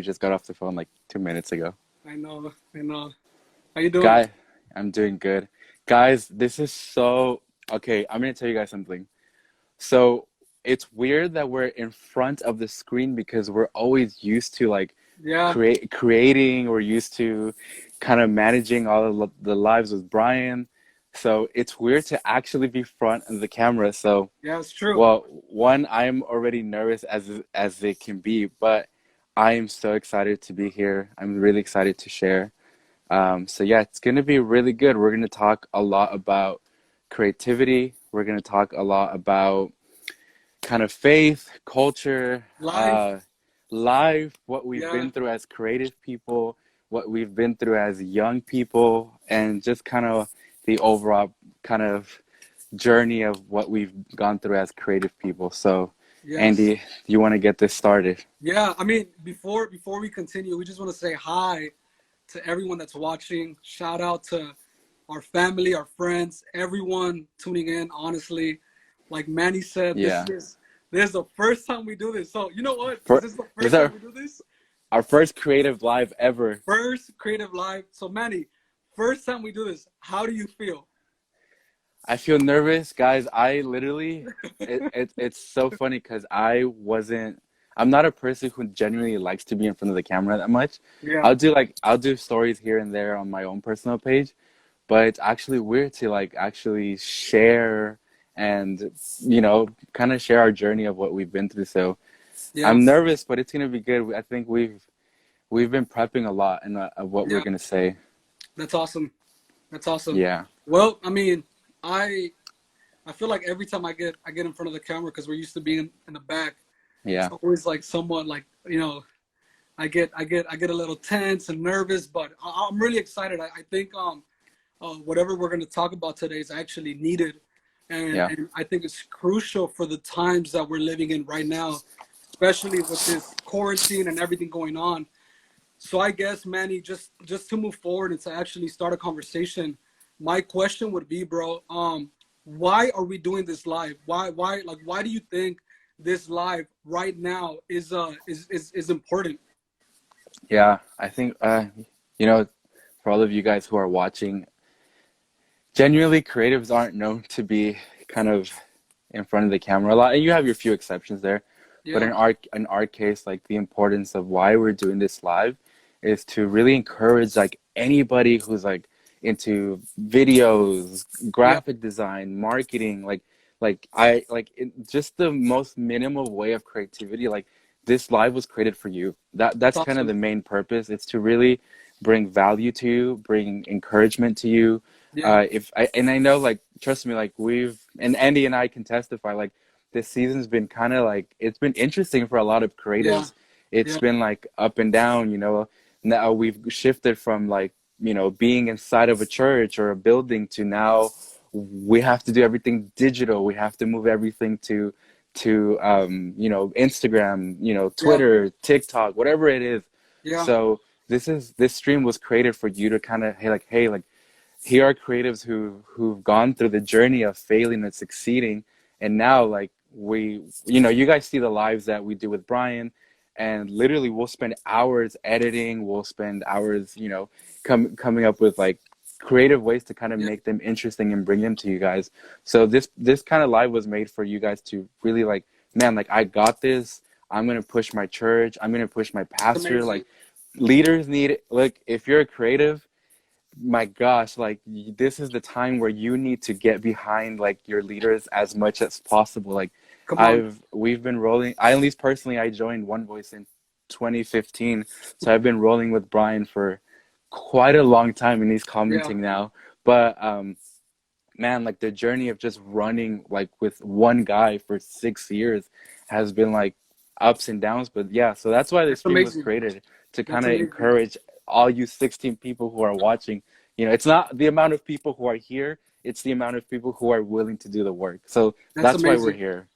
just got off the phone like 2 minutes ago. I know, I know. How you doing? Guy, I'm doing good. Guys, this is so okay. I'm gonna tell you guys something. So it's weird that we're in front of the screen because we're always used to like Yeah, creating. We're used to kind of managing all of the lives with Brian. So it's weird to actually be front of the camera. So, yeah, it's true. well, one, I'm already nervous as it can be, but I am so excited to be here. I'm really excited to share. So yeah, it's gonna be really good. We're gonna talk a lot about creativity. We're gonna talk a lot about kind of faith, culture, Live. life, what we've Yeah, been through as creative people, what we've been through as young people, and just kind of the overall kind of journey of what we've gone through as creative people. So, yes. Andy, do you want to get this started? Yeah, I mean, before we continue, we just want to say hi to everyone that's watching. Shout out to our family, our friends, everyone tuning in. Honestly, like Manny said, Yeah. this is the first time we do this. So you know what? Is For this the this is first time we do this? our first creative live ever. First creative live. So Manny, first time we do this. How do you feel? I feel nervous, guys. I literally, it's so funny because I'm not a person who genuinely likes to be in front of the camera that much. Yeah, I'll do stories here and there on my own personal page, but it's actually weird to like actually share and, kind of share our journey of what we've been through. So yeah, I'm nervous, but it's gonna be good. I think we've been prepping a lot and of what we're yeah. gonna say. That's awesome. That's awesome. Yeah, Well, I mean, I I feel like every time I get in front of the camera because we're used to being in the back. It's yeah, always like someone like I get a little tense and nervous, but I'm really excited. I think whatever we're going to talk about today is actually needed, and yeah. and I think it's crucial for the times that we're living in right now, especially with this quarantine and everything going on. So I guess, Manny, just to move forward and to actually start a conversation, my question would be, bro, why are we doing this live? Why do you think this live right now is important? Yeah, I think you know, for all of you guys who are watching, genuinely creatives aren't known to be kind of in front of the camera a lot. And you have your few exceptions there, but Yeah, in our case, like the importance of why we're doing this live is to really encourage like anybody who's like into videos, yeah, graphic design, marketing, just the most minimal way of creativity. Like this live was created for you. that's That's kind of awesome. the main purpose. It's to really bring value to you, bring encouragement to you. Yeah, If I and I know, like, trust me, like we've and Andy and I can testify, like this season's been kind of like it's been interesting for a lot of yeah, creatives. It's yeah, been like up and down, Now we've shifted from like, being inside of a church or a building to now we have to do everything digital. We have to move everything to Instagram, yeah, Twitter, TikTok, whatever it is. yeah. So this stream was created for you to kind of hey, like here are creatives who've gone through the journey of failing and succeeding, and now like you guys see the lives that we do with Brian, and literally we'll spend hours editing, we'll spend hours coming up with like creative ways to kind of Yeah. make them interesting and bring them to you guys. So this kind of live was made for you guys to really like, man, like I got this. I'm gonna push my church, I'm gonna push my It's pastor. amazing. Like leaders need it. Like if you're a creative, my gosh, like this is the time where you need to get behind like your leaders as much as possible. Like Come on. we've been rolling. I at least personally, I joined One Voice in 2015, so I've been rolling with Brian for quite a long time, and he's Yeah. commenting now. But man, like the journey of just running like with one guy for 6 years has been like ups and downs. But yeah, so that's why the That's stream was amazing. created to kind That's of amazing. encourage all you 16 people who are watching. It's not the amount of people who are here, it's the amount of people who are willing to do the work. So That's that's why we're amazing. here.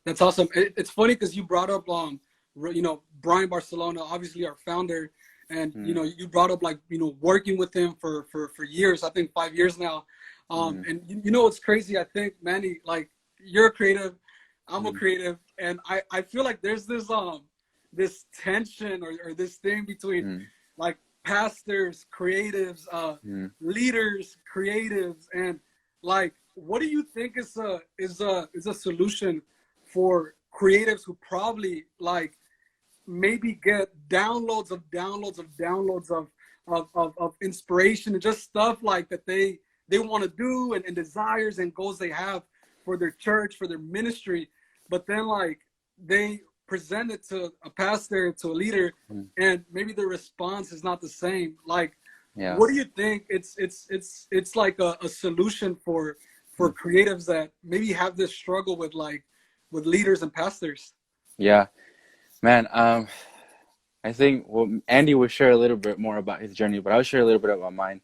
That's awesome. It's funny because you brought up Brian Barcelona, obviously our founder, and Mm, you brought up like working with him for years. I think 5 years now. mm, And you know what's crazy? I think, Manny, like you're a creative, I'm a mm, creative, and I feel like there's this tension or this thing between mm, like pastors, creatives, mm. leaders, creatives, and like what do you think is a solution for creatives who probably like maybe get downloads of inspiration and just stuff like that they want to do and desires and goals they have for their church, for their ministry, but then like they present it to a pastor, to a leader, Mm. and maybe the response is not the same. Like, Yeah. what do you think it's like a solution for Mm. creatives that maybe have this struggle with like with leaders and pastors? Yeah, man. I think well, Andy will share a little bit more about his journey, but I'll share a little bit about mine.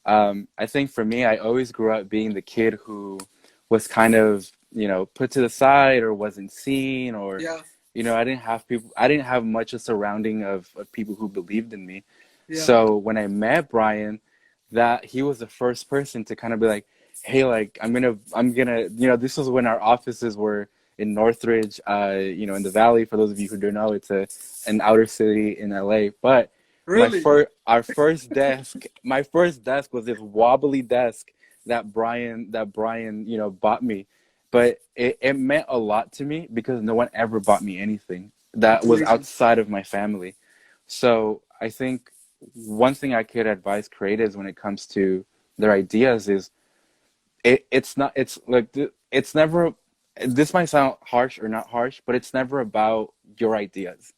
I think for me, I always grew up being the kid who was kind of, put to the side or wasn't seen, or, Yeah, I didn't have people, I didn't have much a surrounding of people who believed in me. yeah, So when I met Brian, that he was the first person to kind of be like, hey, like I'm gonna, this was when our offices were in Northridge, in the Valley. For those of you who don't know, it's an outer city in LA. But really. our first desk, my first desk was this wobbly desk that Brian, bought me. But it meant a lot to me because no one ever bought me anything that That's was amazing. outside of my family. So I think one thing I could advise creatives when it comes to their ideas is it's not it's like it's never, this might sound harsh or not harsh, but it's never about your ideas.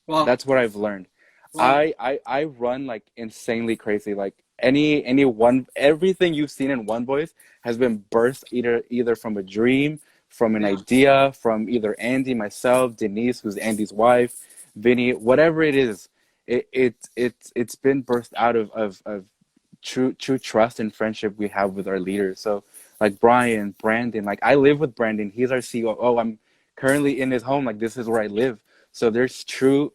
Wow, That's what I've learned. wow, I run like insanely crazy. Like any one, everything you've seen in One Voice has been birthed either from a dream, from an yeah, idea, from either Andy, myself, Denise, who's Andy's wife, Vinny, whatever it is. It's been birthed out of true trust and friendship we have with our leaders. So like Brian, Brandon, like I live with Brandon. He's our COO. I'm currently in his home. Like this is where I live. So there's true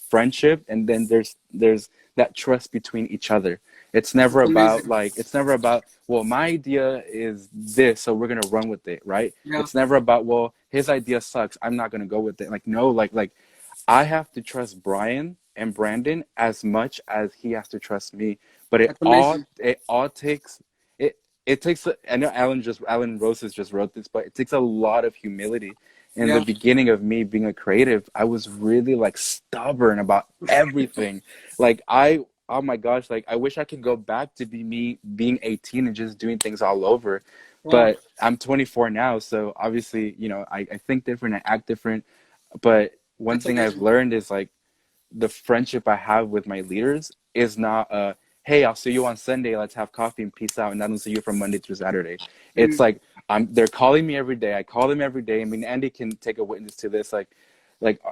friendship, and then there's that trust between each other. that's amazing. It's never about, well, my idea is this, so we're gonna run with it, right? Yeah, It's never about, well, his idea sucks, I'm not gonna go with it. Like no, like I have to trust Brian and Brandon as much as he has to trust me. But that's amazing. it all takes it it takes I know Alan Roses just wrote this, but it takes a lot of humility. In the Yeah, beginning of me being a creative, I was really like stubborn about everything. Like oh my gosh, like I wish I could go back to be me being 18 and just doing things all over. wow, But I'm 24 now, so obviously, I think different, I act different. But one that's thing I've amazing, learned is like the friendship I have with my leaders is not hey, I'll see you on Sunday, let's have coffee and peace out, and I don't see you from Monday through Saturday. It's dude. like they're calling me every day. I call them every day. I mean, Andy can take a witness to this. Like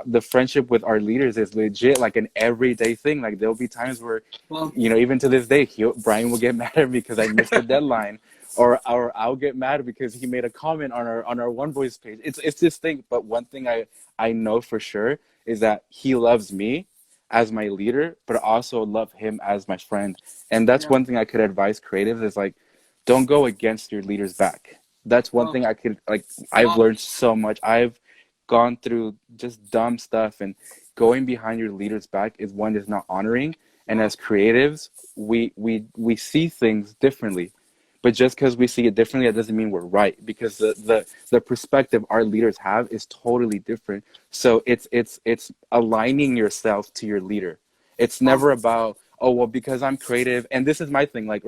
the friendship with our leaders is legit like an everyday thing. Like there'll be times where, Wow, even to this day, Brian will get mad at me because I missed the deadline, or I'll get mad because he made a comment on our One Voice page. It's this thing. But one thing I know for sure is that he loves me as my leader, but also love him as my friend. And that's yeah, one thing I could advise creatives is like, don't go against your leader's back. That's one wow, thing I could like. I've wow, learned so much. I've gone through just dumb stuff, and going behind your leader's back is not honoring. And wow, as creatives, we see things differently. But just because we see it differently, that doesn't mean we're right. Because the perspective our leaders have is totally different. So it's aligning yourself to your leader. It's wow, never about, oh well, because I'm creative, and this is my thing. Like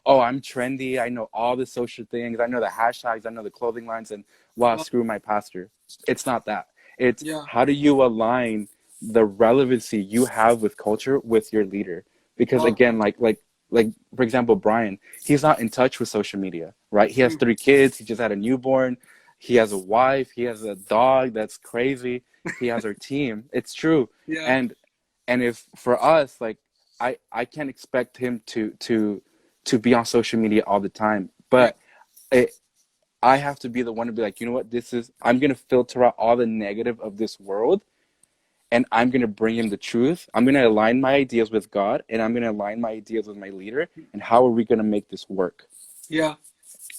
oh, I'm trendy. I know all the social things. I know the hashtags. I know the clothing lines. And wow, wow, screw my pastor. It's not that. It's yeah, how do you align the relevancy you have with culture with your leader? Because wow, again, like for example, Brian, he's not in touch with social media, right? He has mm, 3 kids. He just had a newborn. He has a wife. He has a dog that's crazy. He has our team. It's true. yeah, And if for us, like I can't expect him to be on social media all the time, yeah, but it, I have to be the one to be like, you know what, I'm gonna filter out all the negative of this world, and I'm gonna bring him the truth. I'm gonna align my ideas with God, and I'm gonna align my ideas with my leader. And how are we gonna make this work? yeah.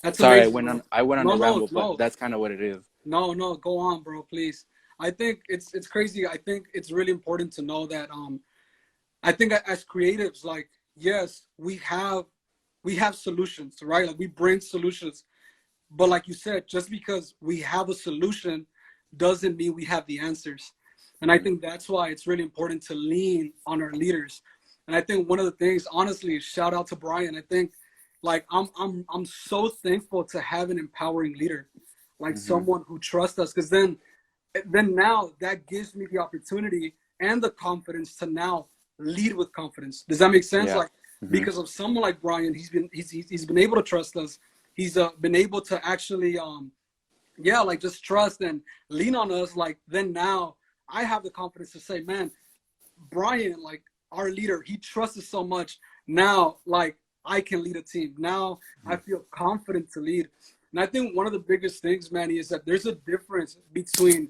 That's Sorry, amazing, bro. I went on No, a no, ramble, but no, that's kind of what it is. no, no. Go on, bro, please. I think it's crazy. I think it's really important to know that I think as creatives, like, yes, we have solutions, right? Like we bring solutions, but like you said, just because we have a solution doesn't mean we have the answers. And I Mhm. think that's why it's really important to lean on our leaders. And I think one of the things, honestly, shout out to Brian. I think like I'm so thankful to have an empowering leader, like Mhm. someone who trusts us, because then now that gives me the opportunity and the confidence to now lead with confidence. Does that make sense? Yeah. Like Mhm. because of someone like Brian, he's been able to trust us. He's been able to actually yeah, like just trust and lean on us. Like then now I have the confidence to say, man, Brian, like our leader, he trusts us so much. Now, like I can lead a team. Now I Mhm. feel confident to lead. And I think one of the biggest things, Manny, is that there's a difference between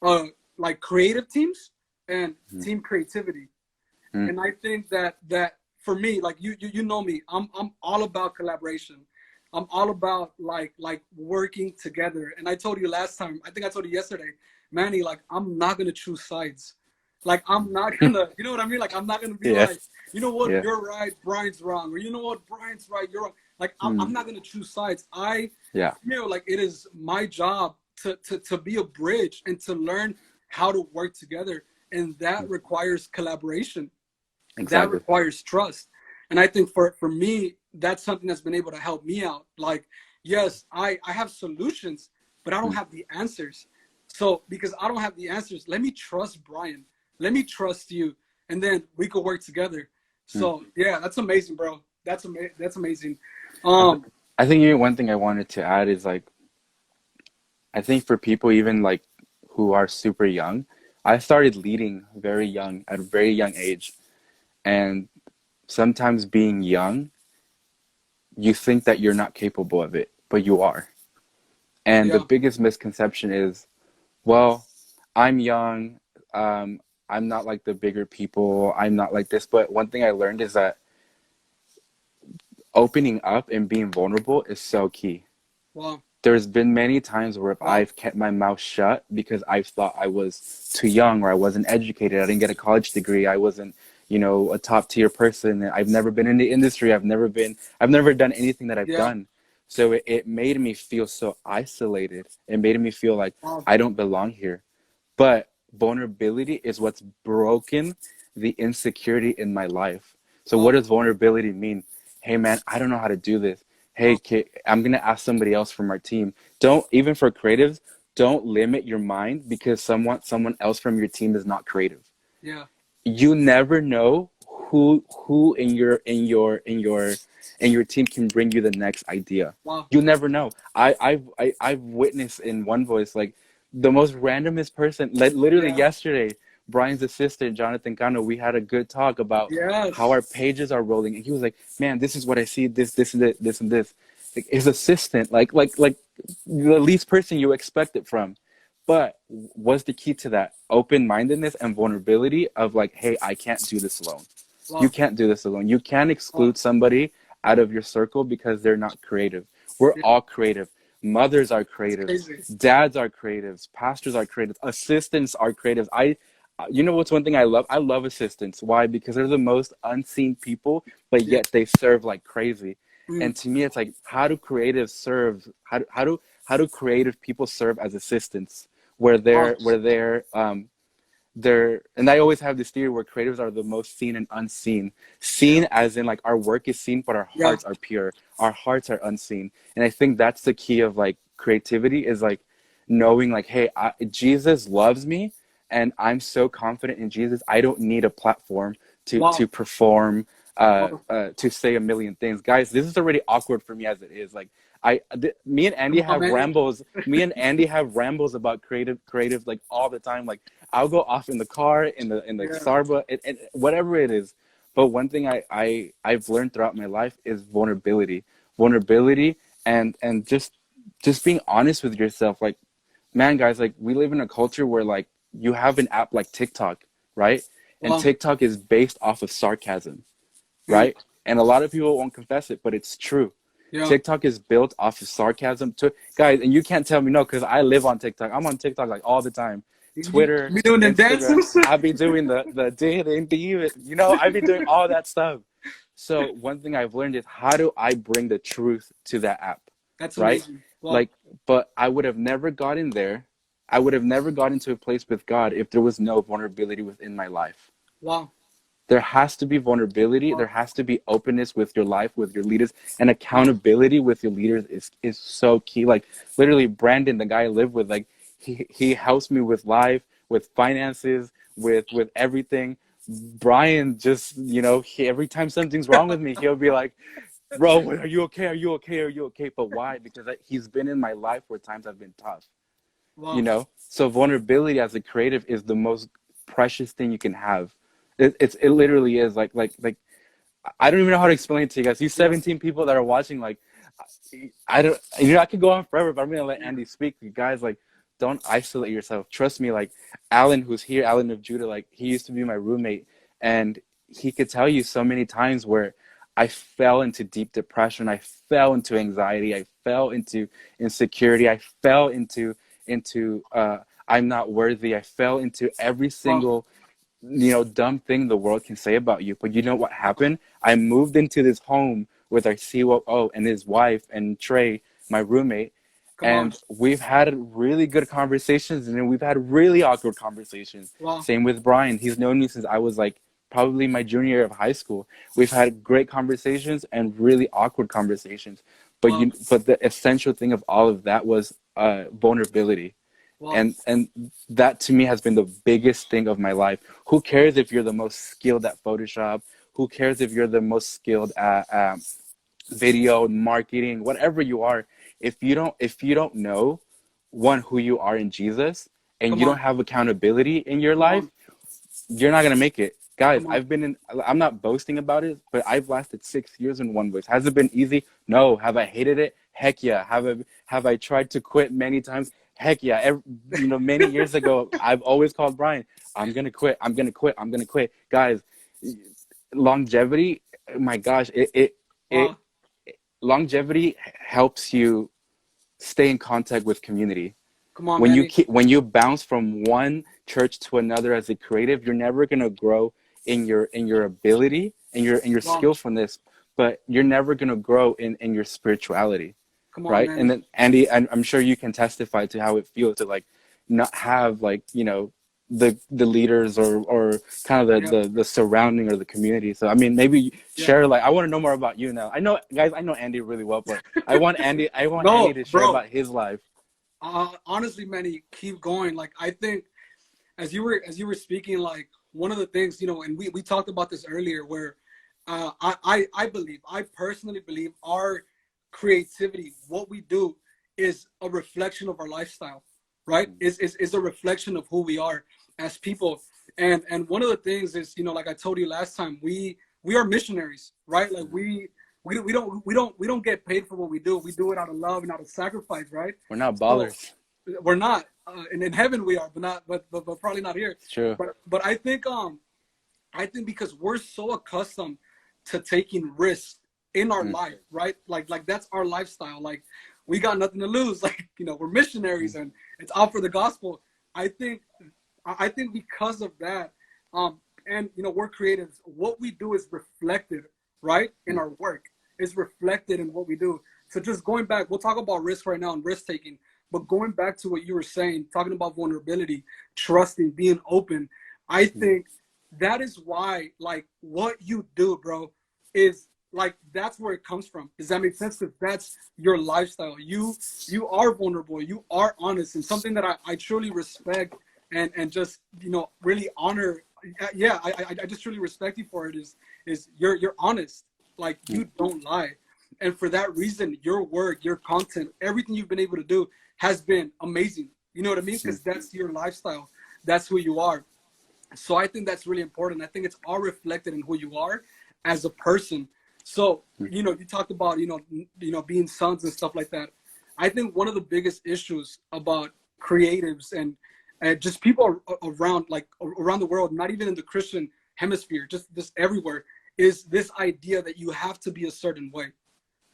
uh like creative teams and Mhm. team creativity. Mhm. And I think that for me, like you know me, I'm all about collaboration. I'm all about like working together. And I told you last time, I think I told you yesterday, Manny, like I'm not gonna choose sides. Like I'm not gonna, you know what I mean? Like I'm not gonna be Yeah. like, you know what, Yeah. you're right, Brian's wrong, or you know what, Brian's right, you're wrong. Like I'm Mhm. not gonna choose sides. I Yeah. feel like it is my job to be a bridge and to learn how to work together, and that Mhm. requires collaboration, that Exactly. requires trust. And I think for me, that's something that's been able to help me out. Like, yes, I have solutions, but I don't Mhm. have the answers. So because I don't have the answers, let me trust Brian, let me trust you, and then we could work together. Mhm. So yeah, that's amazing, bro. That's amazing. I th um I think even one thing I wanted to add is like I think for people even like who are super young, I started leading very young at a very young age, and sometimes being young, you think that you're not capable of it, but you are. And the yeah, biggest misconception is, well, I'm young, I'm not like the bigger people, I'm not like this. But one thing I learned is that opening up and being vulnerable is so key. wow, There's been many times where wow, I've kept my mouth shut because I thought I was too young or I wasn't educated. I didn't get a college degree. I wasn't, a top tier person. I've never been in the industry. I've never done anything that I've yeah, done. So it made me feel so isolated. It made me feel like wow, I don't belong here. But vulnerability is what's broken the insecurity in my life. So what wow, does vulnerability mean? Hey man, I don't know how to do this. Hey wow, kid, I'm gonna ask somebody else from our team. Don't even for creatives, don't limit your mind because someone else from your team is not creative. yeah, You never know who in your team can bring you the next idea. wow, You never know. I've witnessed in one voice like the most randomest person. Like literally yeah, yesterday, Brian's assistant Jonathan Cano. We had a good talk about how yes, our pages are rolling, and he was like, "Man, this is what I see. This and this and this." Like, his assistant, like the least person you expect it from. But what's the key to that? Open mindedness and vulnerability of like, hey, I can't do this alone. You wow, can't do this alone. You can't wow, exclude somebody out of your circle because they're not creative. We're yeah, all creative. Mothers are it's creatives. crazy, Dads are creatives. Pastors are creatives. Assistants are creatives. You know what's one thing I love? I love assistants. Why? Because they're the most unseen people, but yeah, yet they serve like crazy. mm, And to me, it's like, how do creatives serve? How do creative people serve as assistants? Where wow, they're and I always have this theory where creatives are the most seen and unseen. yeah, Seen as in like our work is seen, but our yeah, hearts are pure. Our hearts are unseen. And I think that's the key of like creativity is like knowing like, hey, Jesus loves me and I'm so confident in Jesus. I don't need a platform to wow, perform wow, to say a million things. Guys, this is already awkward for me as it is. Like me and Andy come on, have Manny, rambles. Me and Andy have rambles about creative like all the time. Like I'll go off in the car, in the yeah, Starbucks, and whatever it is. But one thing I've learned throughout my life is vulnerability, and just being honest with yourself. Like, man, guys, like we live in a culture where like you have an app like TikTok, right? And wow, TikTok is based off of sarcasm, mm, right? And a lot of people won't confess it, but it's true. yeah, TikTok is built off of sarcasm. To guys, and you can't tell me no because I live on TikTok. I'm on TikTok like all the time. Twitter, You be doing them Instagram. dances? I'll be doing the dating, you know, I'll be doing all that stuff. So one thing I've learned is how do I bring the truth to that app, That's right? amazing. Wow. Like, but I would have never gotten there. I would have never gotten to a place with God if there was no vulnerability within my life. Wow. There has to be vulnerability. There Wow. has to be openness with your life, with your leaders, and Wow. accountability with your leaders is so key. Like literally, Brandon, the guy I live with, like he helps me with life, with finances, with everything. Brian just, you know, every time something's wrong with me, he'll be like, "Bro, are you okay? Are you okay? Are you okay?" But why? Because he's been in my life where times have been tough, you Wow. know. So vulnerability as a creative is the most precious thing you can have. It literally is like I don't even know how to explain it to you guys. These Yeah. 17 people that are watching, like, I don't, you know, I could go on forever, but I'm gonna let Yeah. Andy speak. You guys, like, don't isolate yourself. Trust me, like, Alan, who's here, Alan of Judah, like, he used to be my roommate, and he could tell you so many times where I fell into deep depression, I fell into anxiety, I fell into insecurity, I fell into I'm not worthy, I fell into every Wow. single dumb thing the world can say about you. But you know what happened? I moved into this home with our COO and his wife and Trey, my roommate, Come on. and we've had really good conversations and then we've had really awkward conversations. Wow. Same with Brian. He's known me since I was like probably my junior year of high school. We've had great conversations and really awkward conversations. Wow. But the essential thing of all of that was vulnerability, Wow. and that to me has been the biggest thing of my life. Who cares if you're the most skilled at Photoshop? Who cares if you're the most skilled at video marketing, whatever you are? If you don't know one who you are in Jesus, and Come you don't on. have accountability in your Come life, on. you're not gonna make it. Guys, Come on. I'm not boasting about it, but I've lasted 6 years in one voice. Has it been easy? No. Have I hated it? Heck yeah. Have I tried to quit many times? Heck yeah. Many years ago, I've always called Brian, I'm gonna quit, I'm gonna quit, I'm gonna quit. Guys, longevity, my gosh, it Wow. longevity helps you stay in contact with community. Come on, When you Manny. keep, when you bounce from one church to another as a creative, you're never gonna grow in your ability and your Wow. skillfulness, but you're never gonna grow in your spirituality, Come on, right? And Manny. then Andy, I'm sure you can testify to how it feels to like not have like the leaders or kind of Yeah. the surrounding or the community. So I mean, maybe Yeah. share, like, I want to know more about you now. I know, guys, I know Andy really well, but I want Andy No, to share bro. about his life. Honestly, Manny, keep going. Like I think as you were speaking, like one of the things, and we talked about this earlier, where I believe, I personally believe, our creativity, what we do, is a reflection of our lifestyle, right? Is a reflection of who we are as people. And one of the things is, like I told you last time, we are missionaries, right? Like we don't get paid for what we do. We do it out of love and out of sacrifice, right? We're not So ballers. we're not, and in heaven we are, but not, but probably not here. It's true. But I think because we're so accustomed to taking risks in our Mm, life, right? Like that's our lifestyle. Like we got nothing to lose. Like we're missionaries mm, and it's all for the gospel. I think I think because of that, and we're creatives. What we do is reflected, right, in mm, our work. It's reflected in what we do. So just going back, we'll talk about risk right now and risk taking. But going back to what you were saying, talking about vulnerability, trusting, being open, I mm, think that is why, like, what you do, bro, is like that's where it comes from. Does that make sense? Because that's your lifestyle. You are vulnerable. You are honest, and something that I truly respect and just really honor. Yeah, I just truly respect you for it. Is you're honest. Like mm, you don't lie, and for that reason, your work, your content, everything you've been able to do has been amazing. You know what I mean? mm, Because that's your lifestyle. That's who you are. So I think that's really important. I think it's all reflected in who you are as a person. So mm, you talked about being sons and stuff like that. I think one of the biggest issues about creatives and just people around, like around the world, not even in the Christian hemisphere, just everywhere, is this idea that you have to be a certain way.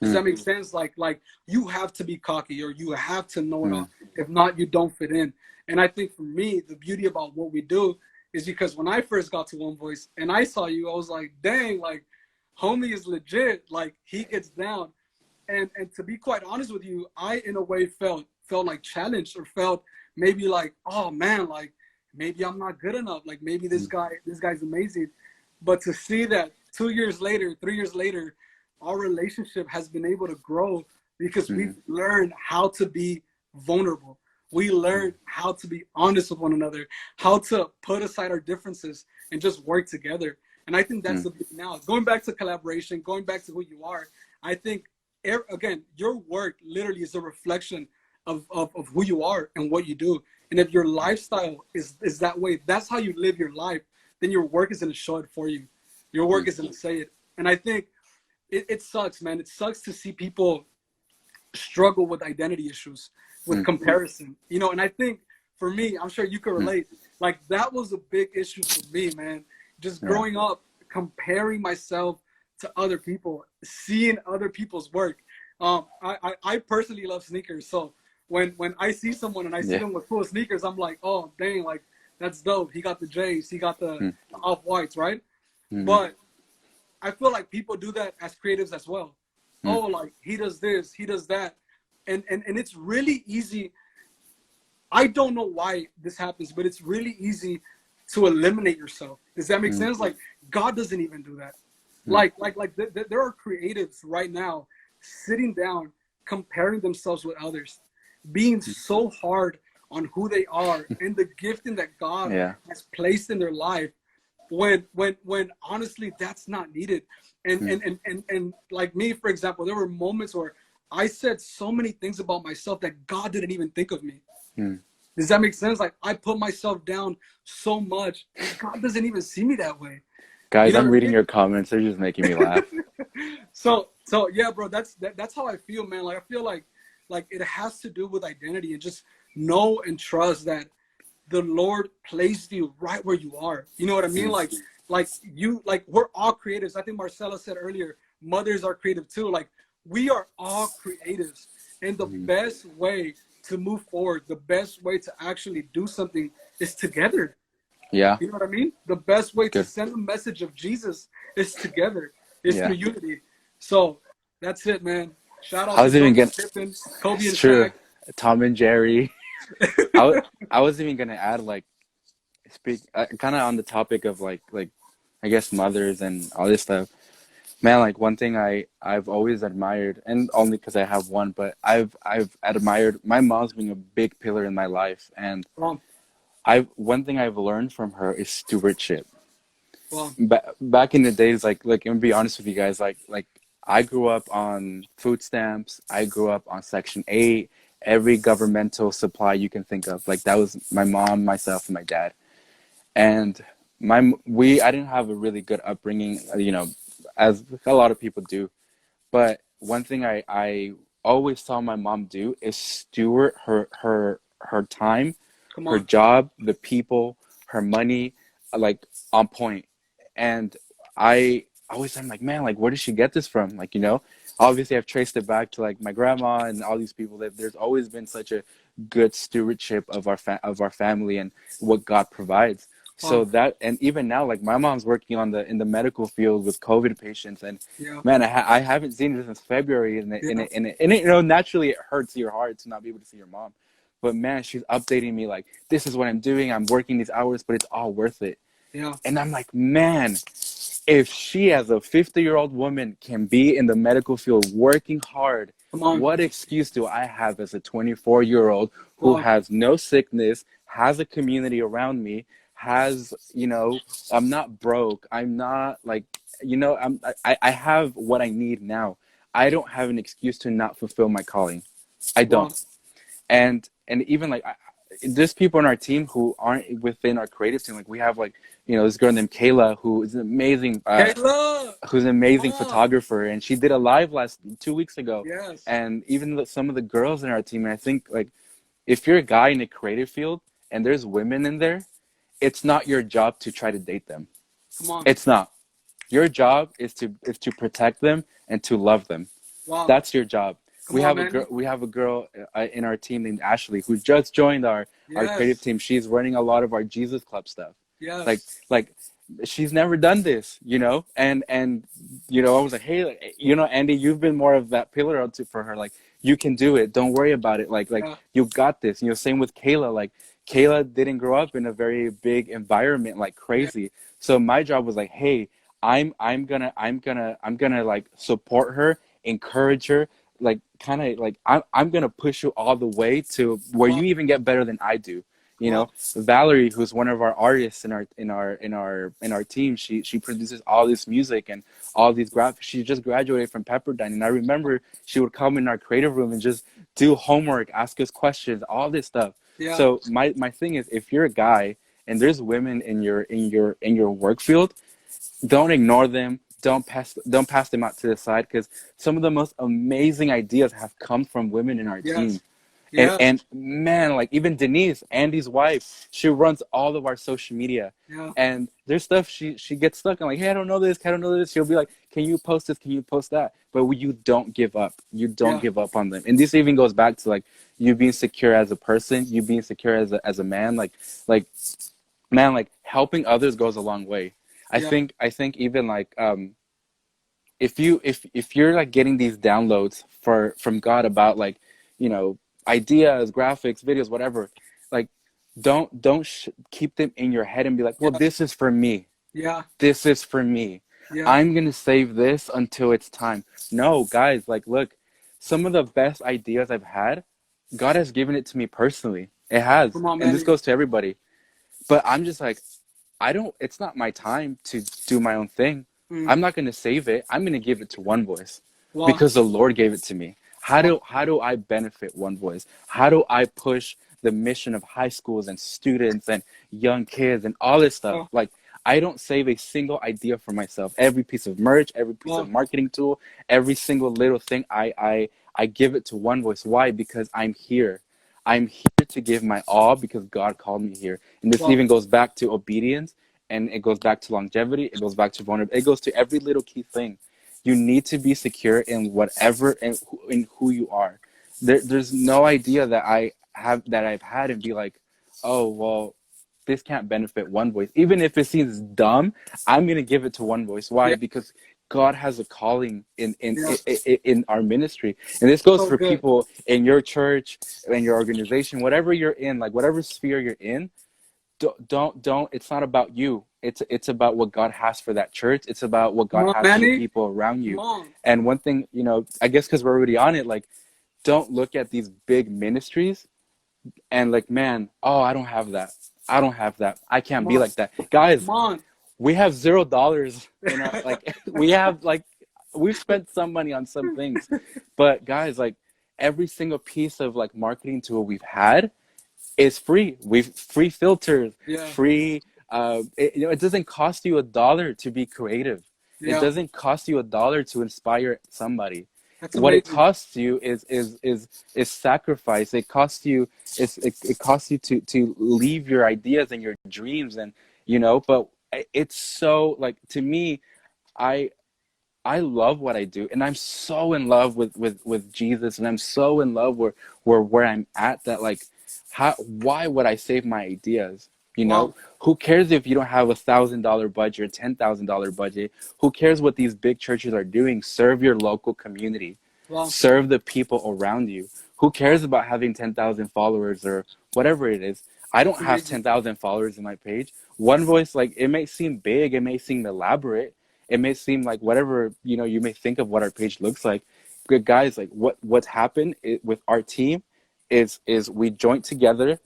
Does mm, that make sense? Like you have to be cocky or you have to know it mm, all. If not, you don't fit in. And I think for me, the beauty about what we do is because when I first got to One Voice and I saw you, I was like, dang, like homie is legit. Like he gets down. And to be quite honest with you, I in a way felt like challenged or felt maybe like, oh man, like maybe I'm not good enough. Like maybe this guy's amazing. But to see that 2 years later, 3 years later, our relationship has been able to grow because we've Mm-hmm. learned how to be vulnerable. We learned how to be honest with one another, how to put aside our differences and just work together. And I think that's Mm-hmm. the big now. Going back to collaboration, going back to who you are, I think again, your work literally is a reflection of who you are and what you do. And if your lifestyle is that way, that's how you live your life, then your work is going to show it for you. Your work is going to say it. And I think it sucks, man. It sucks to see people struggle with identity issues, with comparison, and I think for me, I'm sure you can Mm-hmm. relate. Like that was a big issue for me, man. Just Yeah. growing up, comparing myself to other people, seeing other people's work. I personally love sneakers, so when I see someone and I see Yeah. them with cool sneakers, I'm like, oh dang, like that's dope. He got the J's, he got the off whites, right? Mm-hmm. But I feel like people do that as creatives as well. Oh, like he does this, he does that. And it's really easy. I don't know why this happens, but it's really easy to eliminate yourself. Does that make Mm-hmm. sense? Like God doesn't even do that. Mm-hmm. There are creatives right now sitting down, comparing themselves with others, being so hard on who they are and the gifting that God Yeah. has placed in their life when honestly that's not needed. And like me, for example, there were moments where I said so many things about myself that God didn't even think of me. Mm-hmm. Does that make sense? Like I put myself down so much and God doesn't even see me that way. You Guys, know I'm what I reading mean? your comments. They're just making me laugh. So yeah, bro, that's how I feel, man. Like I feel like it has to do with identity and just know and trust that the Lord placed you right where you are. You know what I mean? Mm-hmm. Like we're all creatives. I think Marcella said earlier, mothers are creative too. Like we are all creatives. And the best way to move forward, the best way to actually do something is together. Yeah. You know what I mean? The best way to Good. send a message of Jesus is together, is through Yeah. unity. So that's it, man. Shout out I to was even Jordan gonna. Pippen, Kobe It's and true. Shaq. Tom and Jerry. I was even gonna add like speak kind of on the topic of like I guess mothers and all this stuff. Man, like one thing I've always admired, and only because I have one, but I've admired my mom's being a big pillar in my life, and Well, I one thing I've learned from her is stewardship. well, Back in the days, I'm gonna be honest with you guys, like I grew up on food stamps. I grew up on Section 8, every governmental supply you can think of. Like that was my mom, myself, and my dad. And I didn't have a really good upbringing, as a lot of people do. But one thing I always saw my mom do is steward her time, come her on. job, the people, her money, like on point. And I always I'm like, man, like where did she get this from? Like, obviously I've traced it back to like my grandma and all these people that there's always been such a good stewardship of our family and what God provides. So Well, that, and even now, like my mom's working in the medical field with COVID patients, and yeah, man, I haven't seen her since February, yeah, and it, naturally it hurts your heart to not be able to see your mom, but man, she's updating me like this is what I'm doing. I'm working these hours, but it's all worth it. yeah. And I'm like, man, if she, as a 50-year-old woman, can be in the medical field working hard, Come on. what excuse do I have as a 24-year-old who Well, has no sickness, has a community around me, has, I'm not broke. I'm not like, I have what I need now. I don't have an excuse to not fulfill my calling. I don't. well. And even like there's people on our team who aren't within our creative team. Like we have like this girl named Kayla who is an amazing Kayla, who's an come amazing on. photographer, and she did a live last 2 weeks ago. Yes. And even some of the girls in our team, and I think like if you're a guy in a creative field and there's women in there, it's not your job to try to date them. Come on. It's not. Your job is to protect them and to love them. Wow. That's your job. Come on, Manny. We have a girl in our team named Ashley who just joined our creative Yes. team. She's running a lot of our Jesus Club stuff. Like Yes. like she's never done this, you know, and you know, I was like, hey, like, you know, Andy, you've been more of that pillar for her. Like, you can do it. Don't worry about it. Like Yeah. you got this. You know, same with Kayla. Like Kayla didn't grow up in a very big environment like Yeah. crazy. So my job was like, hey, I'm gonna like support her, encourage her, like kind of like I'm gonna push you all the way to where Wow. you even get better than I do. You Wow. know, Valerie, who's one of our artists in our team, she produces all this music and all these graphics. She just graduated from Pepperdine, and I remember she would come in our creative room and just do homework, ask us questions, all this stuff. Yeah. So my thing is, if you're a guy and there's women in your work field, don't ignore them. Don't pass them out to the side, because some of the most amazing ideas have come from women in our team. Yes. Yes. And man, like even Denise, Andy's wife, she runs all of our social media. Yeah. And there's stuff she gets stuck on, like, hey, I don't know this, I don't know this. She'll be like, can you post this? Can you post that? But you don't give up. You don't Yeah. give up on them. And this even goes back to like you being secure as a person, you being secure as a man. Like man, like helping others goes a long way. Yeah. I think even like if you're like getting these downloads from God about like, you know, ideas, graphics, videos, whatever, like don't keep them in your head and be like, well, Yeah. this is for me. Yeah. This is for me. Yeah. I'm gonna save this until it's time. No, guys, like look, some of the best ideas I've had, God has given it to me personally. It has. Come on, And this Manny. goes to everybody. But I'm just like, I don't, it's not my time to do my own thing. Mm. I'm not going to save it. I'm going to give it to One Voice Wow. because the Lord gave it to me. Wow. How do I benefit One Voice? How do I push the mission of high schools and students and young kids and all this stuff? Wow. Like, I don't save a single idea for myself. Every piece of merch, every piece of Wow. marketing tool, every single little thing, I give it to One Voice. Why? Because I'm here. I'm here to give my all because God called me here. And this Wow. even goes back to obedience, and it goes back to longevity. It goes back to vulnerability. It goes to every little key thing. You need to be secure in whatever and in who you are. There's no idea that I've had and be like, oh well, this can't benefit One Voice. Even if it seems dumb, I'm gonna give it to One Voice. Why? Yeah. Because God has a calling Yeah. in our ministry, and this goes So for good. people in your church, in your organization, whatever you're in, like whatever sphere you're in. Don't. It's not about you. It's about what God has for that church. It's about what Come God on, has for the Manny. people around Come you. on. And one thing, you know, I guess because we're already on it, like don't look at these big ministries and like, man, oh, I don't have that. I don't have that. I can't Come be on. like that. Guys, Come on. we have $0 in our like we have like we've spent some money on some things. But guys, like every single piece of like marketing tool we've had is free. We've free filters, Yeah. free you know, it doesn't cost you $1 to be creative. It Yeah. doesn't cost you $1 to inspire somebody. That's What it amazing. costs you is sacrifice. It costs you it costs you to leave your ideas and your dreams, and you know, but it's so like to me, I I love what I do, and I'm so in love with Jesus, and I'm so in love where I'm at, that like how why would I save my ideas? You know, Wow. who cares if you don't have $1,000 budget or $10,000 budget? Who cares what these big churches are doing? Serve your local community, Wow. serve the people around you. Who Wow. cares about having 10,000 followers or whatever it is? I That's don't have amazing. 10,000 followers in my page. One Voice, like it may seem big, it may seem elaborate, it may seem like whatever, you know, you may think of what our page looks like. Good guys, like what's happened with our team is we joined together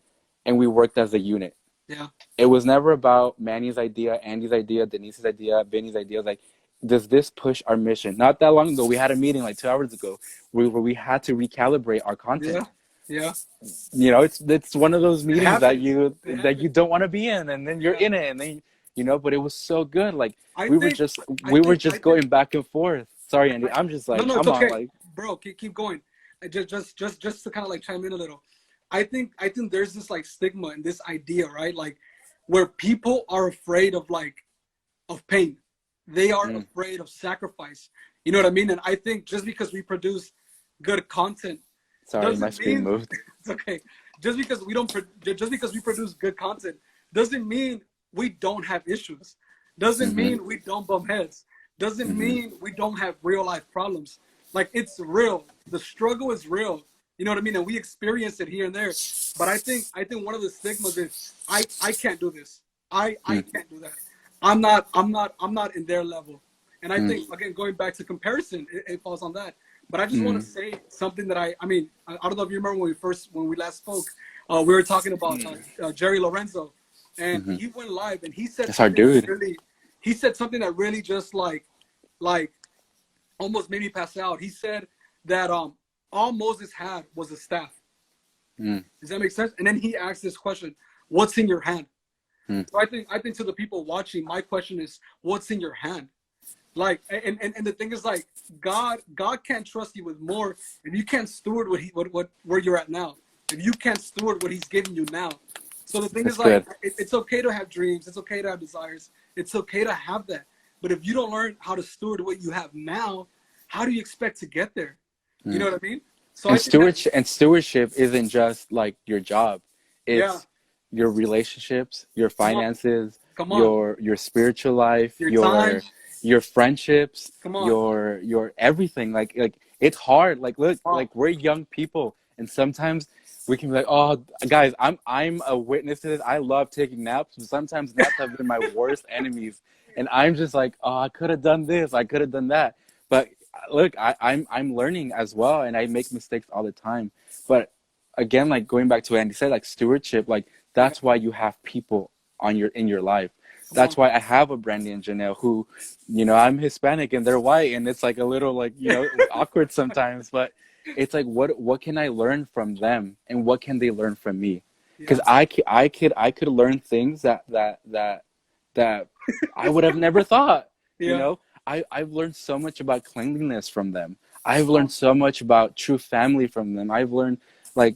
and we worked as a unit. Yeah. It was never about Manny's idea, Andy's idea, Denise's idea, Benny's idea. Like, does this push our mission? Not that long ago, we had a meeting like 2 hours ago where we had to recalibrate our content. Yeah. Yeah. You know, it's one of those It meetings happens. It that happens. you don't want to be in, and then you're Yeah. in it, and then you know. But it was so good. Like I think. I we were think. I just think. going back and forth. Sorry, Andy. I, I'm just no, like, no, it's come on, okay, like bro. Keep going. Just to kind of like chime in a little. I think there's this like stigma and this idea, right? Like where people are afraid of like of pain. They are mm, afraid of sacrifice. You know what I mean? And I think just because we produce good content Sorry, my doesn't screen mean moved. it's okay. Just because we don't, just because we produce good content doesn't mean we don't have issues. Doesn't Mm-hmm. mean we don't bump heads. Doesn't Mm-hmm. mean we don't have real life problems. Like it's real. The struggle is real. You know what I mean? And we experience it here and there. But I think one of the stigmas is I can't do this. I can't do that. I'm not in their level. And I think again going back to comparison, it falls on that. But I just want Mm-hmm. to say something that I mean I don't know if you remember when we last spoke, we were talking about Jerry Lorenzo, and Mm-hmm. he went live and he said That's our something that dude. really he said something that really just like almost made me pass out. He said that all Moses had was a staff. Mm-hmm. Does that make sense? And then he asked this question, "What's in your hand?" Mm-hmm. So I think to the people watching, my question is, "What's in your hand?" Like, and the thing is, like, God can't trust you with more if you can't steward what where you're at now. If you can't steward what He's giving you now. So the thing is, That's like, good. it's okay to have dreams. It's okay to have desires. It's okay to have that. But if you don't learn how to steward what you have now, how do you expect to get there? You know Mm. what I mean? So I And think that, stewardship isn't just like your job. yeah, It's your relationships, your come on, finances, come on, your spiritual life, your time, your friendships, come on. your everything. Like it's hard. Like look, Wow. like we're young people and sometimes we can be like, "Oh, guys, I'm a witness to this. I love taking naps, but sometimes naps have been my worst enemies." And I'm just like, "Oh, I could have done this. I could have done that." But look, I'm learning as well, and I make mistakes all the time. But again, like going back to what Andy said, like stewardship, like Yeah, that's why you have people on your in your life. come That's on. why I have a Brandy and Janelle who, I'm Hispanic and they're white, and it's like a little like awkward sometimes. But it's like what can I learn from them, and what can they learn from me? Because Yeah, I could learn things that I would have never thought. You yeah. know, I've learned so much about cleanliness from them. I've Wow, learned so much about true family from them. I've learned like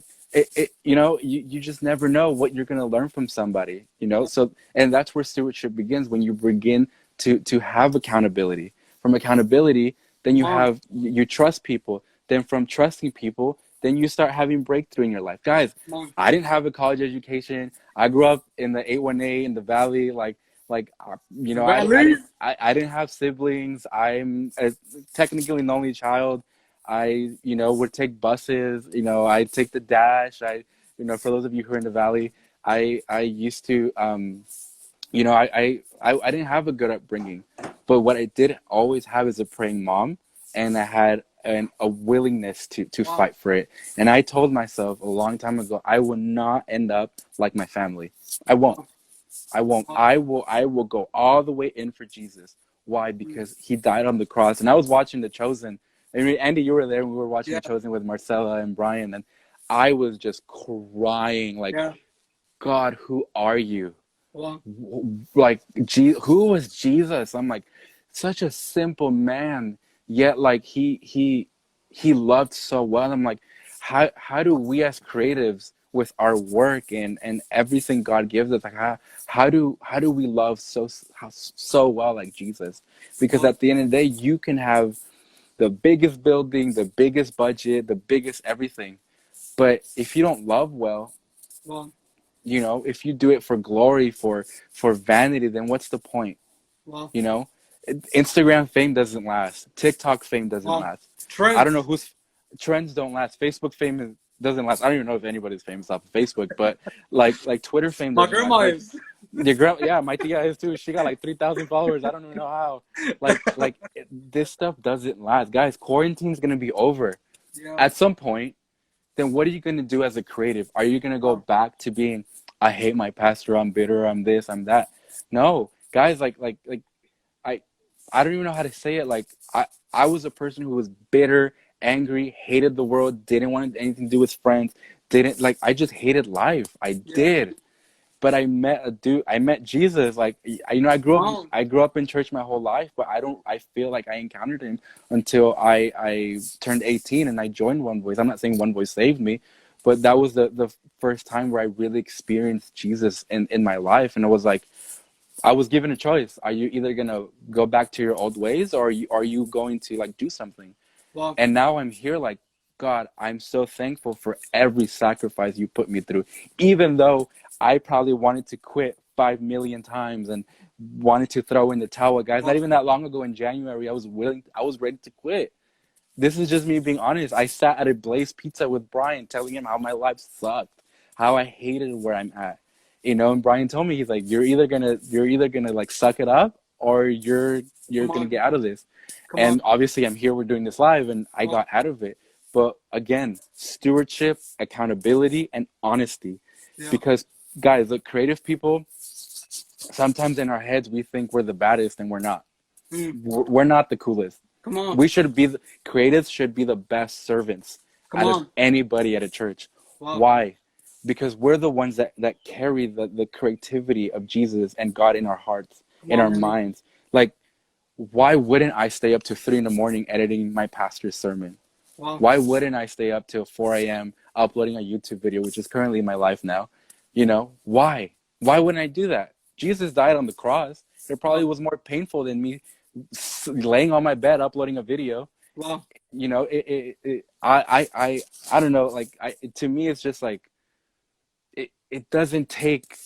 you just never know what you're going to learn from somebody, wow. so and that's where stewardship begins, when you begin to have accountability. From accountability, then Come you on. have you trust people. Then from trusting people, then you start having breakthrough in your life. Guys, Come on. I didn't have a college education. I grew up in the 818 in the valley, Valley. I didn't have siblings. I'm technically an only child. I would take buses. I take the dash. For those of you who are in the valley, I used to I didn't have a good upbringing, but what I did always have is a praying mom, and I had a willingness to Wow. fight for it. And I told myself a long time ago, I will not end up like my family. I won't. Wow. I won't. Wow. I will go all the way in for Jesus. Why? Mm. Because he died on the cross. And I was watching The Chosen. I mean, Andy, you were there. We were watching Yeah. The Chosen with Marcella and Brian, and I was just crying like, Yeah. God, who are you? Wow. Like, who was Jesus? I'm like, such a simple man, yet like he loved so well. I'm like, how do we as creatives with our work and everything God gives us, like how do we love so well like Jesus? Because Wow. at the end of the day, you can have the biggest building, the biggest budget, the biggest everything, but if you don't love well, Wow. if you do it for glory, for vanity, then what's the point? Wow. you know Instagram fame doesn't last. TikTok fame doesn't Wow. last. I don't know Trends. whose trends don't last. Facebook fame doesn't last. I don't even know if anybody's famous off of Facebook, but like Twitter fame My doesn't last. grandma Like is. your grandma, yeah, my tia is too. She got like 3,000 followers. I don't even know how. This stuff doesn't last, guys. Quarantine's gonna be over Yeah. at some point. Then what are you going to do as a creative? Are you going to go Wow. back to being, I hate my pastor, I'm bitter, I'm this, I'm that? No, guys, I I don't even know how to say it. Like I was a person who was bitter, angry, hated the world, didn't want anything to do with friends, didn't like I just hated life. I Yeah. did. But I met a dude. I met Jesus. Like I grew up. Wow. I grew up in church my whole life, but I don't. I feel like I encountered him until I turned 18 and I joined One Voice. I'm not saying One Voice saved me, but that was the first time where I really experienced Jesus in my life, and it was like I was given a choice. Are you either gonna go back to your old ways, or are you going to like do something? Wow. And now I'm here, like God, I'm so thankful for every sacrifice you put me through, even though I probably wanted to quit 5 million times and wanted to throw in the towel. Guys, not Wow. even that long ago in January, I was ready to quit. This is just me being honest. I sat at a Blaze Pizza with Brian, telling him how my life sucked, how I hated where I'm at. And Brian told me, he's like, you're either gonna like suck it up, or you're Come gonna on. get out of this. Come on. And obviously I'm here, we're doing this live, and I Wow. got out of it. But again, stewardship, accountability, and honesty. Yeah. Because guys, the creative people, sometimes in our heads we think we're the baddest, and we're not. Mm. We're not the coolest. Come on. We should be creatives should be the best servants Come out of on. anybody at a church. Wow. Why? Because we're the ones that carry the creativity of Jesus and God in our hearts, Come in on, our Manny. minds. Like, why wouldn't I stay up to 3 in the morning editing my pastor's sermon? Wow. Why wouldn't I stay up till 4 a.m. uploading a YouTube video, which is currently my life now? Why? Why wouldn't I do that? Jesus died on the cross. It probably Wow. was more painful than me laying on my bed uploading a video. Wow. I don't know. Like, to me, it's just like it doesn't take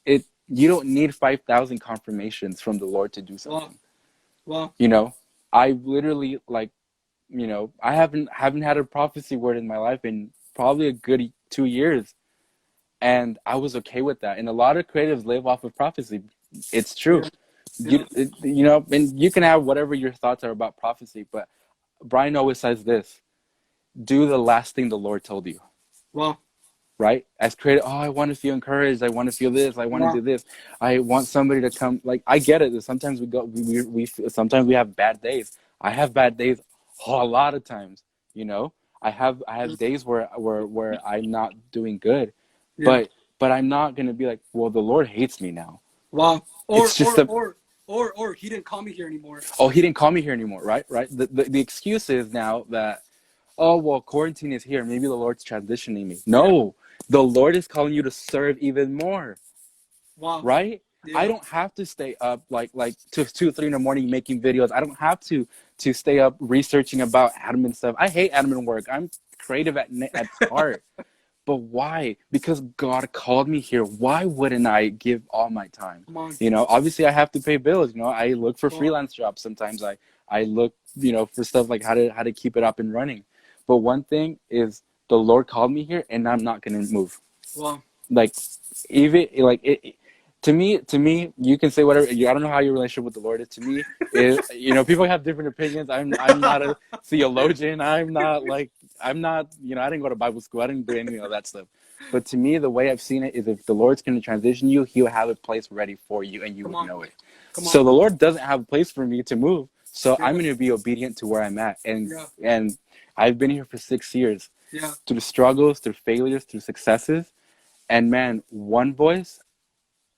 it. You don't need 5,000 confirmations from the Lord to do Wow. something. Wow. I literally, like, I haven't had a prophecy word in my life in probably a good 2 years, and I was okay with that. And a lot of creatives live off of prophecy. It's true. Yeah. Yeah. And you can have whatever your thoughts are about prophecy, but Brian always says this: do the last thing the Lord told you. Wow. Right? As creative, oh, I want to feel encouraged. I want to feel this. I want to Wow. do this. I want somebody to come. Like, I get it. Sometimes sometimes we have bad days. I have bad days a lot of times. You know, I have days where I'm not doing good, Yeah. but I'm not gonna be like, well, the Lord hates me now. Wow. Or It's just or a, or or he didn't call me here anymore. oh, he didn't call me here anymore. Right. The excuse is now that, oh, well, quarantine is here, maybe the Lord's transitioning me. Yeah. No, the Lord is calling you to serve even more. Wow. Right? I Yeah. don't have to stay up like to 2, 3 in the morning making videos. I don't have to stay up researching about admin stuff. I hate admin work. I'm creative at heart. But why? Because God called me here. Why wouldn't I give all my time? Come on. Obviously I have to pay bills. I look for Wow. freelance jobs sometimes. I look, for stuff like how to keep it up and running. But one thing is, the Lord called me here, and I'm not gonna move. Wow. Like, even like it, to me, you can say whatever. I don't know how your relationship with the Lord is. To me, people have different opinions. I'm not a theologian. I didn't go to Bible school. I didn't do any of that stuff. But to me, the way I've seen it is, if the Lord's going to transition you, He'll have a place ready for you, and you Come would on. know it. Come So on. the Lord doesn't have a place for me to move. So Yeah. I'm going to be obedient to where I'm at. And Yeah. and I've been here for 6 years, Yeah. through struggles, through failures, through successes. And man, one voice,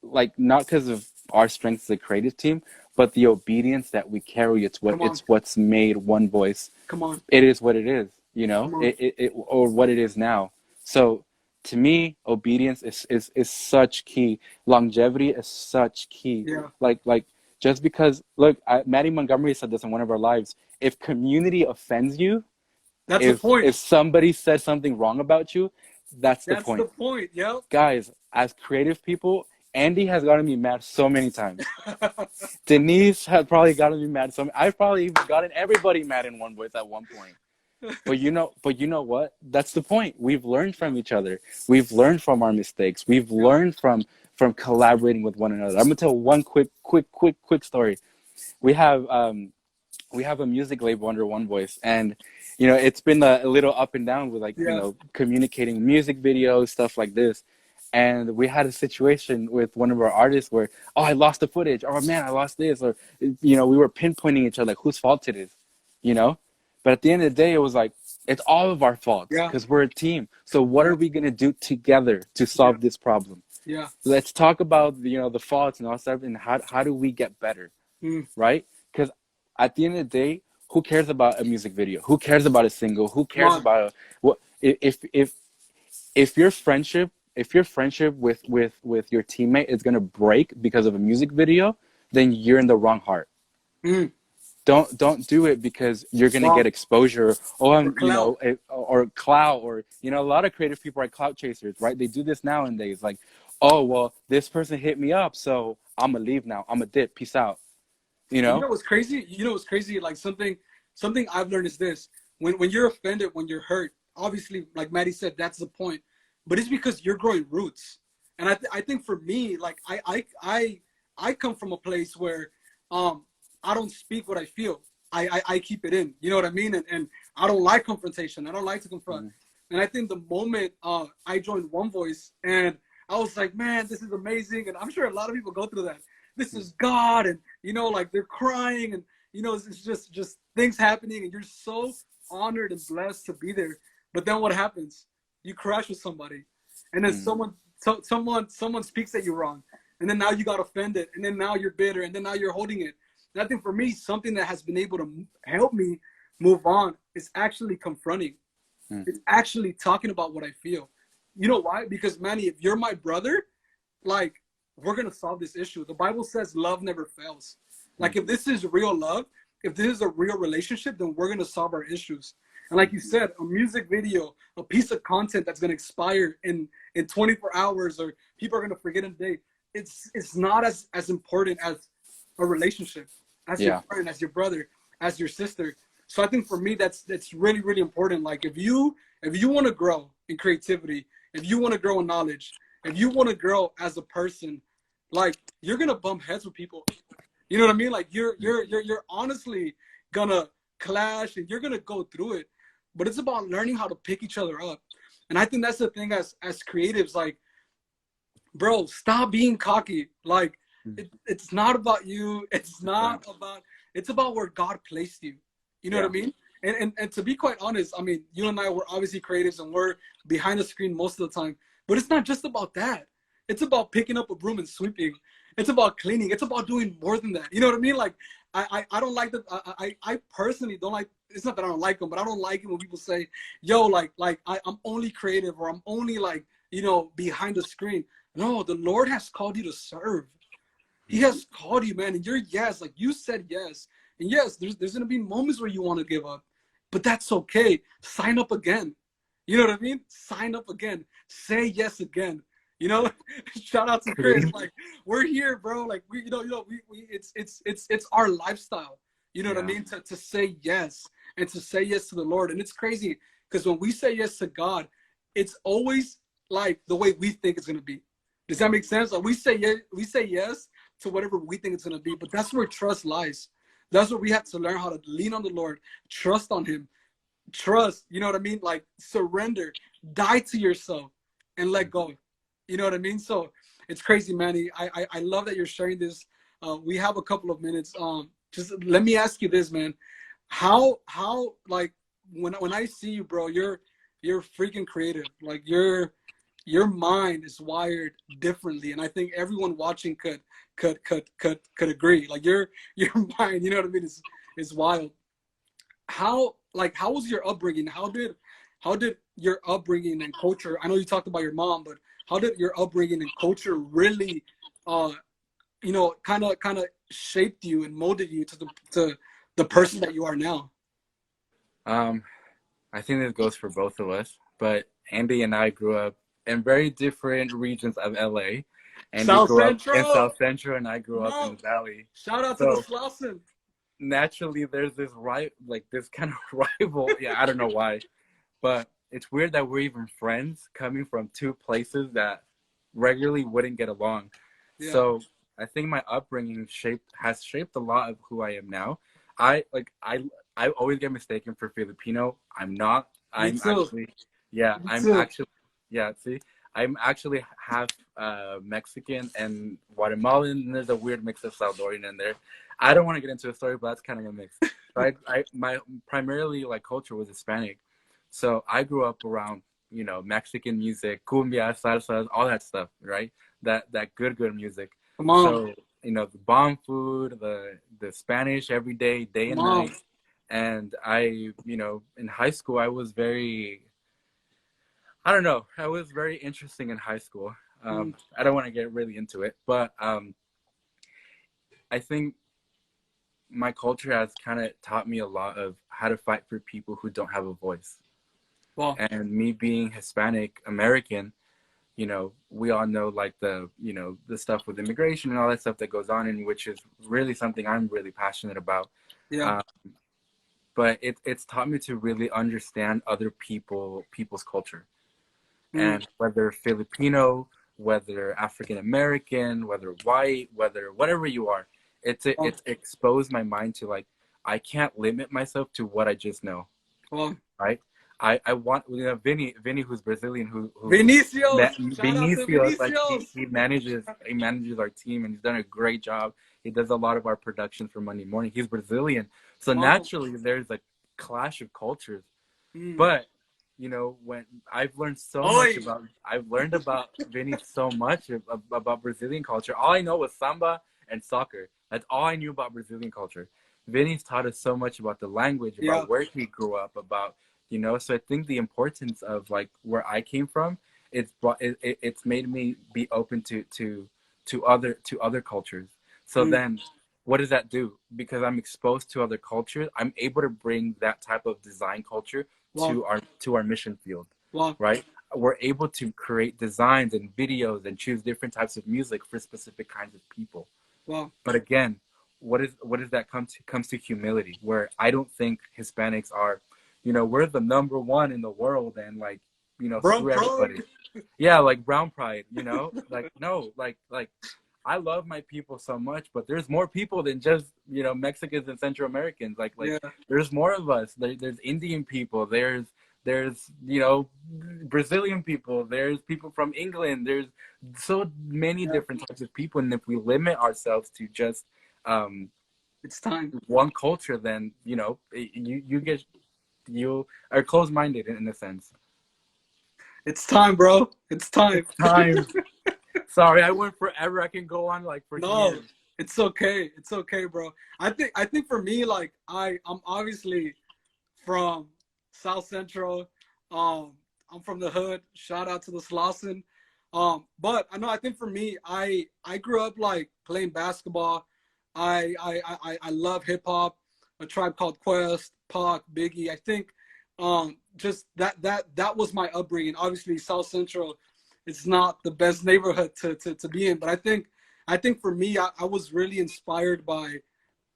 like, not because of our strength as a creative team, but the obedience that we carry. Come on. It's what's made one voice. Come on. It is what it is, Come on. or what it is now. So to me, obedience is such key. Longevity is such key. Yeah. Like just because, look, Maddie Montgomery said this in one of our lives. If community offends you, That's the if point. somebody said something wrong about you, that's the That's the point. point. Yep. Guys, as creative people, Andy has gotten me mad so many times. Denise has probably gotten me mad. I've probably even gotten everybody mad in one voice at one point. But you know what? That's the point. We've learned from each other. We've learned from our mistakes. We've Yeah. learned from collaborating with one another. I'm gonna tell one quick story. We have a music label under One Voice, and it's been a little up and down with, like, Yeah. communicating music videos, stuff like this. And we had a situation with one of our artists where, oh, I lost the footage, or man, I lost this, or we were pinpointing each other, like, whose fault it is, you know. But at the end of the day, it was like, it's all of our faults, Yeah. because we're a team. So what Yeah. are we gonna do together to solve this problem? Yeah. Let's talk about the faults and all stuff, and how do we get better, Mm. right? Because at the end of the day, who cares about a music video? Who cares about a single? Who Come cares on. about what if your friendship with your teammate is gonna break because of a music video, then you're in the wrong heart. Mm. don't do it because you're gonna get Wow. exposure. Oh, Or I'm, clout. or clout, or a lot of creative people are clout chasers, right? They do this nowadays. Like, oh well, this person hit me up, so I'm gonna leave now. I'm gonna dip. Peace out. You And you know? know what's crazy? You know what's crazy? Like something I've learned is this: when you're offended, when you're hurt, obviously, like Maddie said, that's the point. But it's because you're growing roots. And I think for me, like I come from a place where um I don't speak what I feel. I keep it in. You know what I mean? And I don't like confrontation. I don't like to confront. Mm, And I think the moment I joined One Voice and I was like, man, this is amazing. And I'm sure a lot of people go through that. This mm, is God, and like they're crying, and it's just things happening, and you're so honored and blessed to be there. But then what happens? You crash with somebody, and then mm, someone speaks at you wrong, and then now you got offended, and then now you're bitter, and then now you're holding it. And I think for me, something that has been able to help me move on is actually confronting. mm, It's actually talking about what I feel. You know why? Because Manny, if you're my brother, like we're gonna solve this issue. The Bible says love never fails. mm, Like if this is real love, if this is a real relationship, then we're gonna solve our issues. And like you said, a music video, a piece of content that's gonna expire in 24 hours, or people are gonna forget in a day. It's not as important as a relationship, as your yeah. friend, as your brother, as your sister. So I think for me, that's really really important. Like if you want to grow in creativity, if you want to grow in knowledge, if you want to grow as a person, like you're gonna bump heads with people. You know what I mean? Like Mm, you're honestly gonna clash and you're gonna go through it. But it's about learning how to pick each other up. And I think that's the thing as creatives, like, bro, stop being cocky. Like mm, it's not about you. It's not thanks. about it's about where God placed you. You know what I Yeah. mean? And to be quite honest, I mean, you and I were obviously creatives and we're behind the screen most of the time. But it's not just about that. It's about picking up a broom and sweeping. It's about cleaning. It's about doing more than that. You know what I mean? Like I don't like that. I personally don't like. It's not that I don't like them, but I don't like it when people say, "Yo, I'm only creative," or "I'm only like behind the screen." No, the Lord has called you to serve. He Mm, has called you, man, and you're yes, like you said yes. And yes, there's gonna be moments where you want to give up, but that's okay. Sign up again. You know what I mean? Sign up again. Say yes again. You know, shout out to Chris. see? Like we're here, bro. Like we it's our lifestyle. You know what I Yeah. mean? To say yes and to say yes to the Lord. And it's crazy because when we say yes to God, it's always like the way we think it's gonna be. Does that Mm, make sense? Like we say yes to whatever we think it's gonna be, but that's where trust lies. That's where we have to learn how to lean on the Lord, trust on Him, trust. You know what I mean? Like surrender, die to yourself, and let mm. go. You know what I mean? So it's crazy, Manny. I love that you're sharing this. We have a couple of minutes. Just let me ask you this, man. How like when I see you, bro, you're freaking creative. Like your mind is wired differently, and I think everyone watching could agree. Like your mind, you know what I mean, is wild. How was your upbringing? How did your upbringing and culture? I know you talked about your mom, but how did your upbringing and culture really, uh, kind of shaped you and molded you to the Yeah. person that you are now? Um, I think this goes for both of us, but Andy and I grew up in very different regions of LA. Andy South grew up in Central, South Central, and I grew come up in on! the Valley. Shout out to the So Slauson. naturally, there's this like this kind of rival. Yeah, I don't know why, but it's weird that we're even friends coming from two places that regularly wouldn't get along. Yeah, So I think my upbringing has shaped a lot of who I am now. I like I always get mistaken for Filipino. I'm not. me I'm too. actually yeah, Me I'm too. actually yeah, see. I'm actually half Mexican and Guatemalan, and there's a weird mix of Salvadorian in there. I don't want to get into a story, but that's kind of a mix. But I my primarily like culture was Hispanic, so I grew up around Mexican music, cumbia, salsa, all that stuff, right? That good music. Come on, So the bomb food, the Spanish every day come and on. night. And I in high school I was very, I don't know, I was very interesting in high school. Mm, I don't want to get really into it, but I think my culture has kind of taught me a lot of how to fight for people who don't have a voice. Well, And me being Hispanic American, we all know like the stuff with immigration and all that stuff that goes on, and which is really something I'm really passionate about. yeah. Uh, but it's taught me to really understand other people's culture, Mm, and whether Filipino, whether African American, whether white, whether whatever you are, well, it's exposed my mind to like I can't limit myself to what I just know, well. right? I want Vinny who's Brazilian Vinicius, shout out to Benicio, like Vinicius. he manages our team, and he's done a great job. He does a lot of our productions for Monday Morning. He's Brazilian, so Wow. naturally there's a clash of cultures. Mm. But when Oi. I've learned about Vinny so much about Brazilian culture. All I know was samba and soccer. That's all I knew about Brazilian culture. Vinny's taught us so much about the language, Yeah. about where he grew up, about so I think the importance of like where I came from, it's made me be open to other cultures. So Mm. then what does that do? Because I'm exposed to other cultures, I'm able to bring that type of design culture Wow. to our mission field, Wow. right? We're able to create designs and videos and choose different types of music for specific kinds of people. Wow. But again, what does that come to? Comes to humility, where I don't think Hispanics are, we're the number one in the world, and like, Bro, screw pride. everybody. Yeah, like brown pride, like no, like I love my people so much, but there's more people than just Mexicans and Central Americans. Like Yeah. there's more of us. There's Indian people. There's Brazilian people. There's people from England. There's so many Yeah. different types of people, and if we limit ourselves to just um, It's time. one culture, then you are closed minded in a sense. It's time, bro. It's time. It's time. Sorry, I went forever. I can go on like for No, years. it's okay. It's okay, bro. I think for me, like I'm obviously from South Central. Um, I'm from the hood. Shout out to the Slauson. But I think for me, I grew up like playing basketball. I love hip hop. A Tribe Called Quest, Pac, Biggie. I think just that was my upbringing. Obviously, South Central, it's not the best neighborhood to be in, but I think for me, I was really inspired by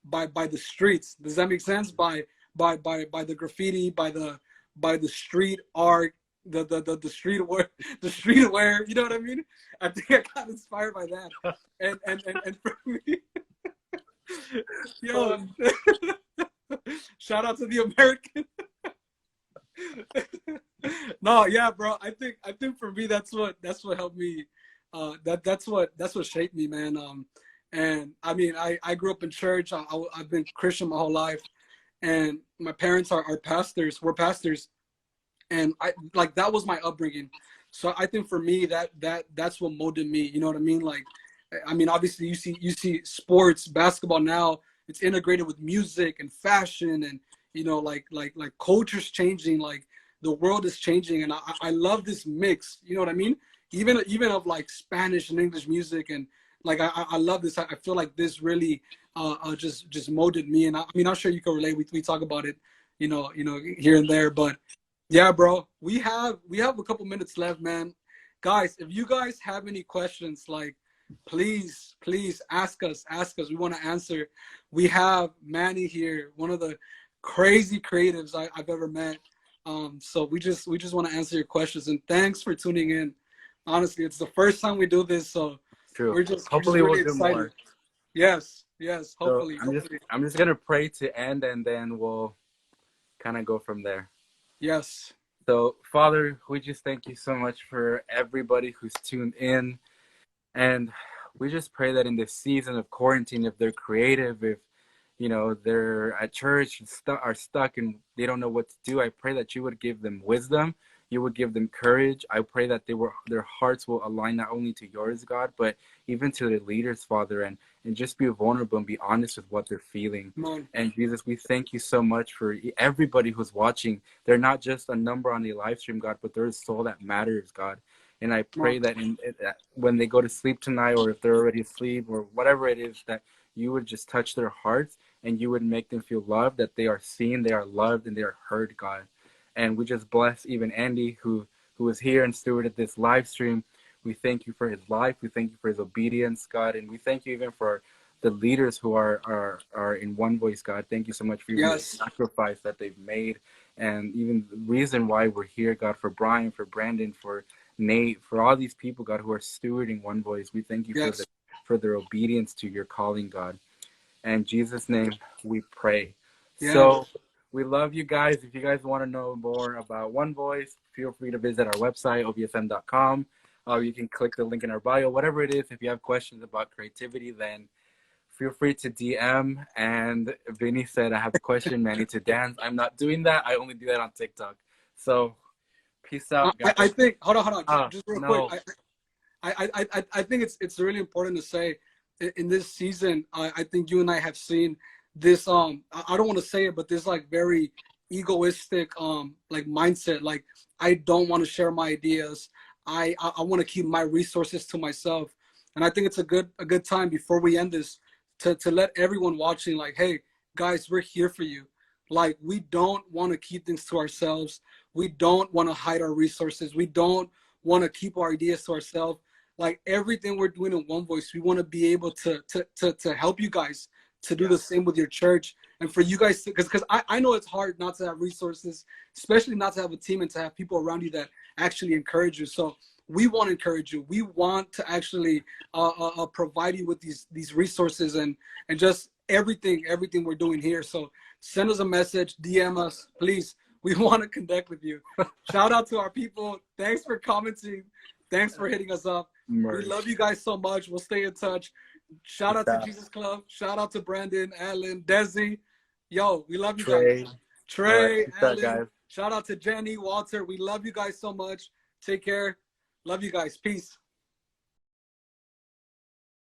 the streets. Does that make sense? By the graffiti, by the street art, the streetwear, the streetwear. You know what I mean? I think I got inspired by that, and for me, yo, shout out to the American. No, yeah, bro. I think for me that's what helped me. That's what shaped me, man. And I mean, I grew up in church. I've been Christian my whole life, and my parents are pastors. We're pastors, and I like that was my upbringing. So I think for me that's what molded me. You know what I mean? Like, I mean, obviously you see sports, basketball now. It's integrated with music and fashion, and like culture's changing. Like the world is changing, and I love this mix. You know what I mean? Even of like Spanish and English music, and like I love this. I feel like this really just molded me, and I mean I'm sure you can relate. We talk about it, here and there, but yeah, bro, we have a couple minutes left, man. Guys, if you guys have any questions, like please ask us. We want to answer. We have Manny here, one of the crazy creatives I've ever met. So we just want to answer your questions, and thanks for tuning in. Honestly, it's the first time we do this, so True. we're just Hopefully we'll really do excited. more. Yes, So hopefully. I'm just gonna pray to end, and then we'll kind of go from there. Yes. So Father, we just thank you so much for everybody who's tuned in. And we just pray that in this season of quarantine, if they're creative, if they're at church and are stuck and they don't know what to do, I pray that you would give them wisdom, you would give them courage. I pray that their hearts will align not only to yours, God, but even to the leaders, Father, and just be vulnerable and be honest with what they're feeling. Come on. And Jesus, we thank you so much for everybody who's watching. They're not just a number on the live stream, God, but they're a soul that matters, God. And I Come on. pray that when they go to sleep tonight, or if they're already asleep, or whatever it is, that you would just touch their hearts and you would make them feel loved, that they are seen, they are loved, and they are heard, God. And we just bless even Andy, who was here and stewarded this live stream. We thank you for his life. We thank you for his obedience, God. And we thank you even for the leaders who are in One Voice, God. Thank you so much for even the Yes. sacrifice that they've made, and even the reason why we're here, God, for Brian, for Brandon, for Nate, for all these people, God, who are stewarding One Voice. We thank you Yes. for their obedience to your calling, God. In Jesus' name, we pray. Yes. So we love you guys. If you guys want to know more about One Voice, feel free to visit our website, obsm.com. You can click the link in our bio, whatever it is. If you have questions about creativity, then feel free to DM. And Vinny said, I have a question, Manny, to dance. I'm not doing that. I only do that on TikTok. So peace out, I guys. think, hold on, just real quick. No. I think it's really important to say in this season, I think you and I have seen this, I don't want to say it, but this like very egoistic, like mindset. Like, I don't want to share my ideas. I want to keep my resources to myself. And I think it's a good time before we end this to let everyone watching, like, hey guys, we're here for you. Like, we don't want to keep things to ourselves. We don't want to hide our resources. We don't want to keep our ideas to ourselves. Like, everything we're doing in One Voice, we want to be able to help you guys to do the same with your church, and for you guys, because I know it's hard not to have resources, especially not to have a team and to have people around you that actually encourage you. So we want to encourage you. We want to actually provide you with these resources and just everything we're doing here. So send us a message, DM us, please. We want to connect with you. Shout out to our people. Thanks for commenting. Thanks for hitting us up. We love you guys so much. We'll stay in touch. Shout out to Jesus Club. Shout out to Brandon, Alan, Desi. Yo, we love you Trey. guys. Trey, Right. Alan. Guys. Shout out to Jenny, Walter. We love you guys so much. Take care. Love you guys. Peace.